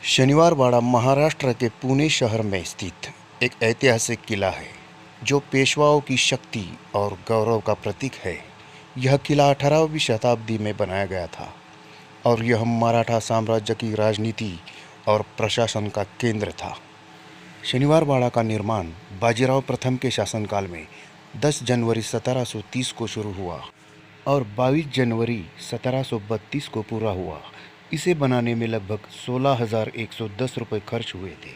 शनिवार बाड़ा महाराष्ट्र के पुणे शहर में स्थित एक ऐतिहासिक किला है जो पेशवाओं की शक्ति और गौरव का प्रतीक है। यह किला 18वीं शताब्दी में बनाया गया था और यह मराठा साम्राज्य की राजनीति और प्रशासन का केंद्र था। शनिवार बाड़ा का निर्माण बाजीराव प्रथम के शासनकाल में 10 जनवरी 1730 को शुरू हुआ और 22 जनवरी 1732 को पूरा हुआ। इसे बनाने में लगभग 16,110 रुपये खर्च हुए थे।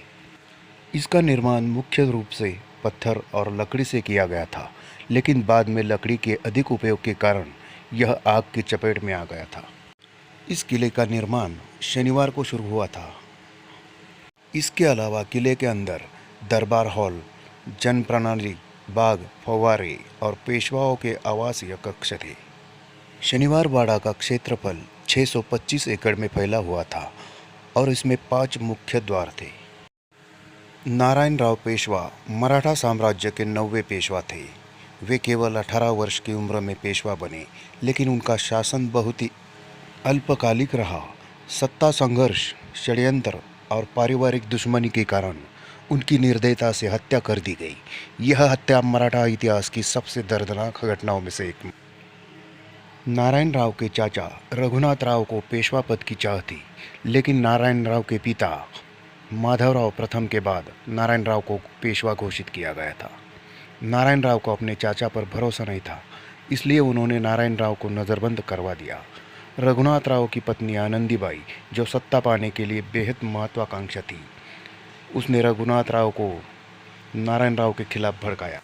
इसका निर्माण मुख्य रूप से पत्थर और लकड़ी से किया गया था, लेकिन बाद में लकड़ी के अधिक उपयोग के कारण यह आग की चपेट में आ गया था। इस किले का निर्माण शनिवार को शुरू हुआ था। इसके अलावा किले के अंदर दरबार हॉल, जन प्रणाली, बाग, फव्वारे और पेशवाओं के आवासीय कक्ष थे। शनिवार बाड़ा का क्षेत्रफल 625 एकड़ में फैला हुआ था और इसमें 5 मुख्य द्वार थे। नारायणराव पेशवा मराठा साम्राज्य के 9वें पेशवा थे। वे केवल 18 वर्ष की उम्र में पेशवा बने, लेकिन उनका शासन बहुत ही अल्पकालिक रहा। सत्ता संघर्ष, षड्यंत्र और पारिवारिक दुश्मनी के कारण उनकी निर्दयता से हत्या कर दी गई। यह हत्या मराठा इतिहास की सबसे दर्दनाक घटनाओं में से एक। नारायण राव के चाचा रघुनाथ राव को पेशवा पद की चाह थी, लेकिन नारायण राव के पिता माधवराव प्रथम के बाद नारायण राव को पेशवा घोषित किया गया था। नारायण राव को अपने चाचा पर भरोसा नहीं था, इसलिए उन्होंने नारायण राव को नज़रबंद करवा दिया। रघुनाथ राव की पत्नी आनंदीबाई, जो सत्ता पाने के लिए बेहद महत्वाकांक्षा थी, उसने रघुनाथ राव को नारायण राव के खिलाफ भड़काया।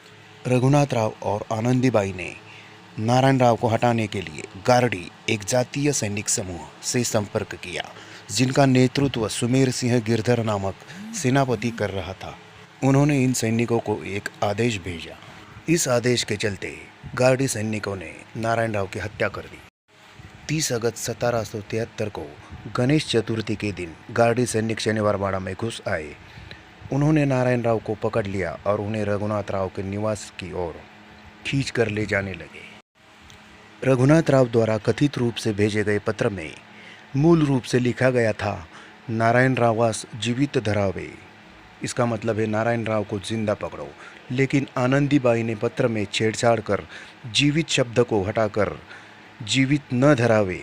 रघुनाथ राव और आनंदीबाई ने नारायण राव को हटाने के लिए गार्डी, एक जातीय सैनिक समूह से संपर्क किया, जिनका नेतृत्व सुमेर सिंह गिरधर नामक सेनापति कर रहा था। उन्होंने इन सैनिकों को एक आदेश भेजा। इस आदेश के चलते गार्डी सैनिकों ने नारायण राव की हत्या कर दी। 30 अगस्त 1773 को गणेश चतुर्थी के दिन गार्डी सैनिक शनिवार बाड़ा में घुस आए। उन्होंने नारायण राव को पकड़ लिया और उन्हें रघुनाथ राव के निवास की ओर खींच कर ले जाने लगे। रघुनाथ राव द्वारा कथित रूप से भेजे गए पत्र में मूल रूप से लिखा गया था, नारायण रावास जीवित धरावे। इसका मतलब है नारायण राव को जिंदा पकड़ो, लेकिन आनंदीबाई ने पत्र में छेड़छाड़ कर जीवित शब्द को हटाकर जीवित न धरावे,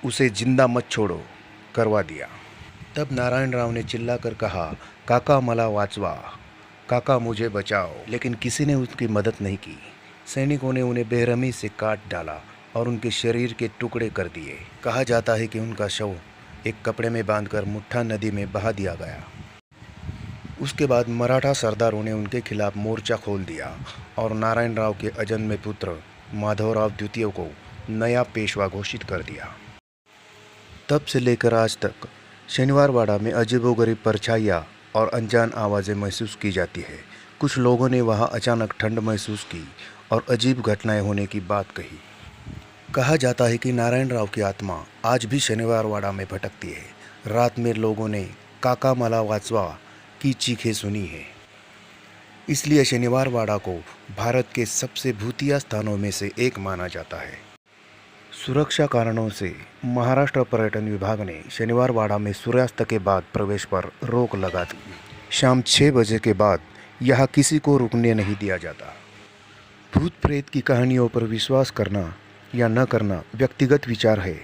उसे जिंदा मत छोड़ो करवा दिया। तब नारायण राव ने चिल्लाकर कहा, काका मला वाचवा, काका मुझे बचाओ, लेकिन किसी ने उसकी मदद नहीं की। सैनिकों ने उन्हें बेरहमी से काट डाला और उनके शरीर के टुकड़े कर दिए। कहा जाता है कि उनका शव एक कपड़े में बांधकर मुट्ठा नदी में बहा दिया गया। उसके बाद मराठा सरदारों ने उनके खिलाफ मोर्चा खोल दिया और नारायण राव के अजन्मे पुत्र माधवराव द्वितीय को नया पेशवा घोषित कर दिया। तब से लेकर आज तक शनिवार बाड़ा में अजीबोगरीब परछाइयाँ और अनजान आवाज़ें महसूस की जाती है। कुछ लोगों ने वहाँ अचानक ठंड महसूस की और अजीब घटनाएं होने की बात कही। कहा जाता है कि नारायण राव की आत्मा आज भी शनिवार बाड़ा में भटकती है। रात में लोगों ने काका मला वाचवा की चीखें सुनी है। इसलिए शनिवार बाड़ा को भारत के सबसे भूतिया स्थानों में से एक माना जाता है। सुरक्षा कारणों से महाराष्ट्र पर्यटन विभाग ने शनिवार बाड़ा में सूर्यास्त के बाद प्रवेश पर रोक लगा दी। शाम 6 बजे के बाद यहाँ किसी को रुकने नहीं दिया जाता। भूत प्रेत की कहानियों पर विश्वास करना या न करना व्यक्तिगत विचार है,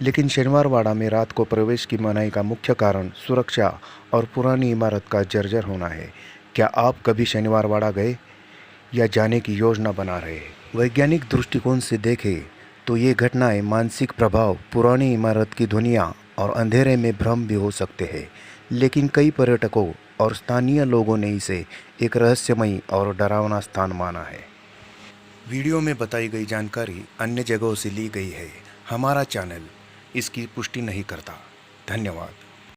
लेकिन शनिवार बाड़ा में रात को प्रवेश की मनाही का मुख्य कारण सुरक्षा और पुरानी इमारत का जर्जर होना है। क्या आप कभी शनिवार बाड़ा गए या जाने की योजना बना रहे हैं? वैज्ञानिक दृष्टिकोण से देखें तो ये घटनाएं मानसिक प्रभाव, पुरानी इमारत की ध्वनियाँ और अंधेरे में भ्रम भी हो सकते हैं, लेकिन कई पर्यटकों और स्थानीय लोगों ने इसे एक रहस्यमयी और डरावना स्थान माना है। वीडियो में बताई गई जानकारी अन्य जगहों से ली गई है। हमारा चैनल इसकी पुष्टि नहीं करता। धन्यवाद।